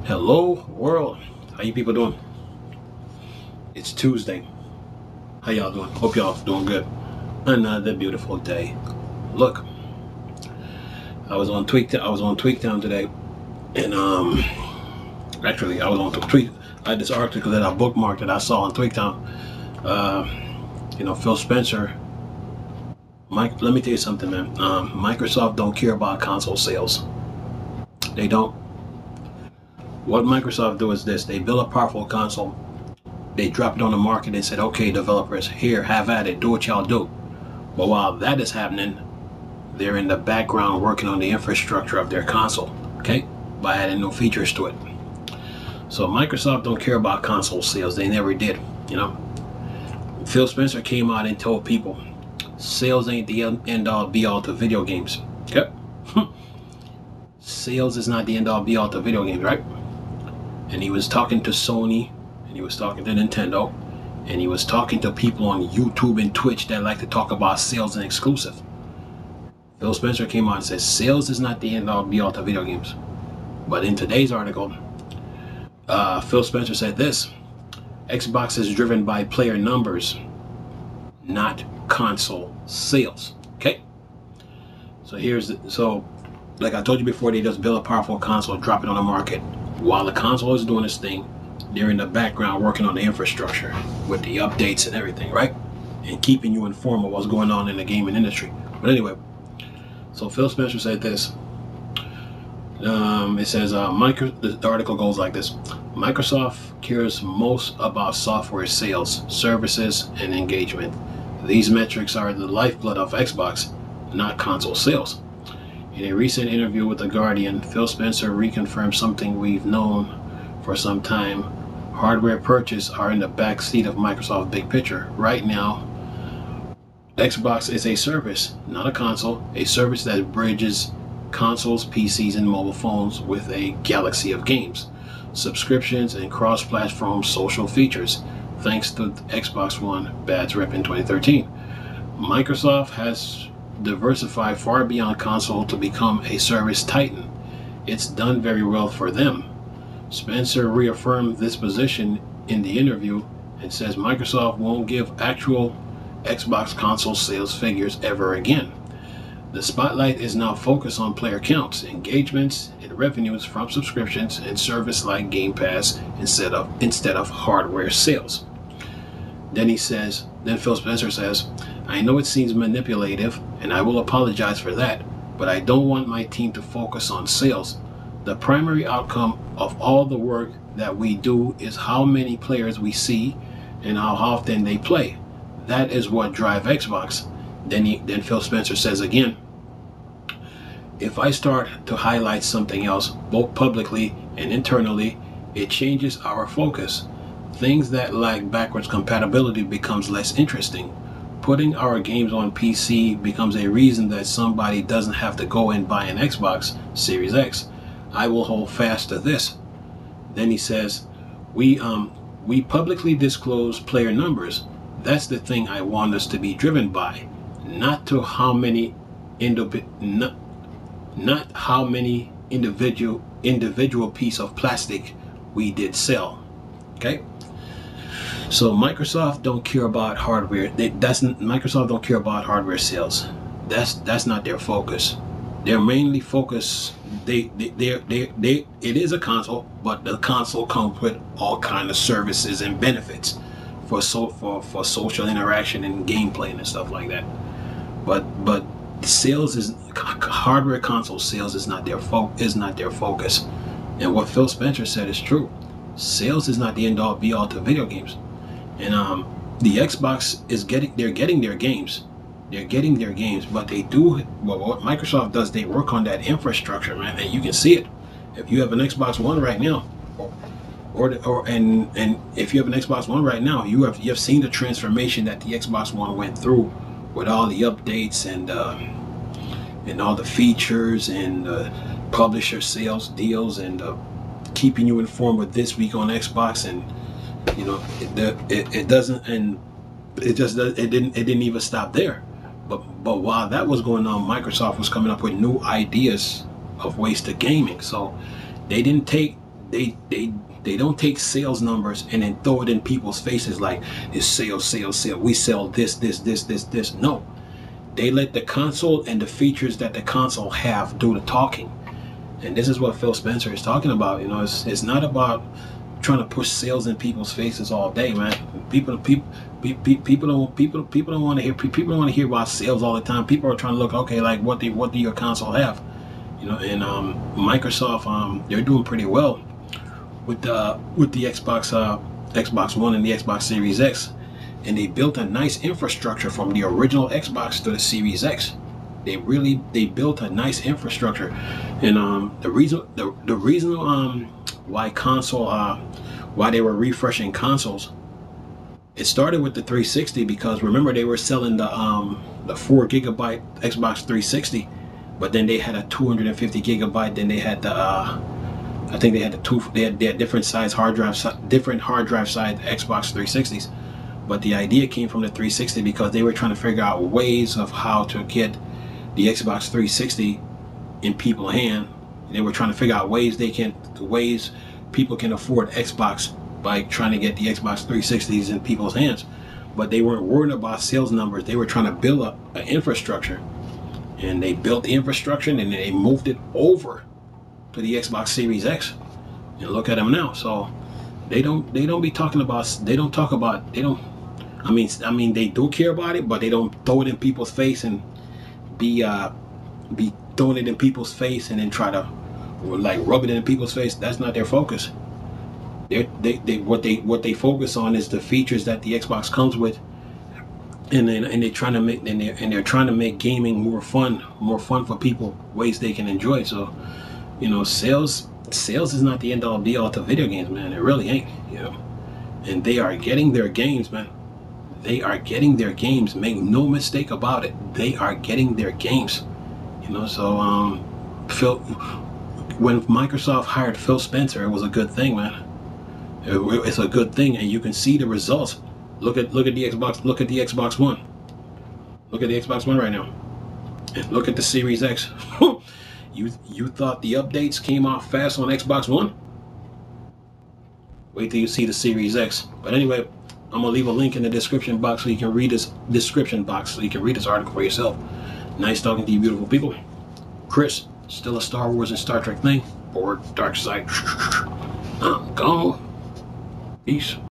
Hello world, how you people doing? It's Tuesday. How y'all doing? Hope y'all doing good. Another beautiful day. Look, I was on Tweaktown today, and actually I was on Tweet. I had this article that I bookmarked that I saw on Tweaktown. Phil Spencer. Mike, let me tell you something, man. Microsoft don't care about console sales. They don't. What Microsoft do is this: they build a powerful console. They dropped it on the market and said, okay, developers, here, have at it, do what y'all do. But while that is happening, they're in the background working on the infrastructure of their console, okay, by adding new features to it. So Microsoft don't care about console sales. They never did, Phil Spencer came out and told people, sales ain't the end all be all to video games, okay? Sales is not the end all be all to video games, right? And he was talking to Sony, and he was talking to Nintendo, and he was talking to people on YouTube and Twitch that like to talk about sales and exclusive. Phil Spencer came out and said sales is not the end all be all to video games. But in today's article, Phil Spencer said this: Xbox is driven by player numbers, not console sales. Okay? So like I told you before, they just build a powerful console, drop it on the market. While the console is doing its thing, they're in the background working on the infrastructure with the updates and everything, right? And keeping you informed of what's going on in the gaming industry. But anyway, so Phil Spencer said this. It says, the article goes like this: Microsoft cares most about software sales, services, and engagement. These metrics are the lifeblood of Xbox, not console sales. In a recent interview with The Guardian, Phil Spencer reconfirmed something we've known for some time. Hardware purchases are in the back seat of Microsoft's big picture. Right now, Xbox is a service, not a console, a service that bridges consoles, PCs, and mobile phones with a galaxy of games, subscriptions, and cross-platform social features, thanks to Xbox One bad's rep in 2013. Microsoft has diversified far beyond console to become a service titan. It's done very well for them. Spencer reaffirmed this position in the interview and says Microsoft won't give actual Xbox console sales figures ever again. The spotlight is now focused on player counts, engagements, and revenues from subscriptions and service like Game Pass instead of hardware sales. Then Phil Spencer says, I know it seems manipulative, and I will apologize for that, but I don't want my team to focus on sales. The primary outcome of all the work that we do is how many players we see and how often they play. That is what drives Xbox. Then Phil Spencer says again, if I start to highlight something else, both publicly and internally, it changes our focus. Things that lack backwards compatibility becomes less interesting. Putting our games on PC becomes a reason that somebody doesn't have to go and buy an Xbox Series X. I will hold fast to this. Then he says, we publicly disclose player numbers. That's the thing I want us to be driven by, not to how many not how many individual piece of plastic we did sell. Okay? So Microsoft don't care about hardware. Microsoft don't care about hardware sales. That's not their focus. Their mainly focus. It is a console, but the console comes with all kind of services and benefits for social interaction and gameplay and stuff like that. But sales is hardware console sales is not their focus. And what Phil Spencer said is true. Sales is not the end all be all to video games. And the Xbox is getting their games. They're getting their games, but they do what Microsoft does. They work on that infrastructure, man, and you can see it. If you have an Xbox One right now, and if you have an Xbox One right now, you have seen the transformation that the Xbox One went through with all the updates and all the features and publisher sales deals and keeping you informed with this week on Xbox. And it didn't even stop there. But while that was going on, Microsoft was coming up with new ideas of ways to gaming. So they didn't take they don't take sales numbers and then throw it in people's faces like it's sales, sales, sales. We sell this. No, they let the console and the features that the console have do the talking. And this is what Phil Spencer is talking about. You know, it's not about trying to push sales in people's faces all day, man. People don't want to hear about sales all the time. People are trying to look, okay, like what do your console have? You know, and Microsoft, they're doing pretty well with the Xbox One and the Xbox Series X, and they built a nice infrastructure from the original Xbox to the Series X. They built a nice infrastructure, and the reason why they were refreshing consoles, it started with the 360, because remember they were selling the 4 GB Xbox 360, but then they had a 250 GB. Then they had the I think they had they had different size hard drive size Xbox 360s. But the idea came from the 360 because they were trying to figure out ways of how to get the Xbox 360 in people's hand. They were trying to figure out ways people can afford Xbox by trying to get the Xbox 360s in people's hands. But they weren't worried about sales numbers. They were trying to build up an infrastructure, and they built the infrastructure and then they moved it over to the Xbox Series X. And look at them now. So they don't talk about. I mean they do care about it, but they don't throw it in people's face and be throwing it in people's face and then try to like rub it in people's face. That's not their focus. What they focus on is the features that the Xbox comes with, and they're trying to make gaming more fun for people, ways they can enjoy it. So, you know, sales is not the end all be all to video games, man. It really ain't, you know. And they are getting their games, man. They are getting their games. Make no mistake about it. They are getting their games. You know, so when Microsoft hired Phil Spencer, it was a good thing, man. It's a good thing, and you can see the results. Look at the Xbox. Look at the Xbox One. Look at the Xbox One right now, and look at the Series X. You thought the updates came out fast on Xbox One? Wait till you see the Series X. But anyway, I'm gonna leave a link in the description box so you can read this article for yourself. Nice talking to you, beautiful people. Chris, still a Star Wars and Star Trek thing, or dark side? I'm gone. Peace.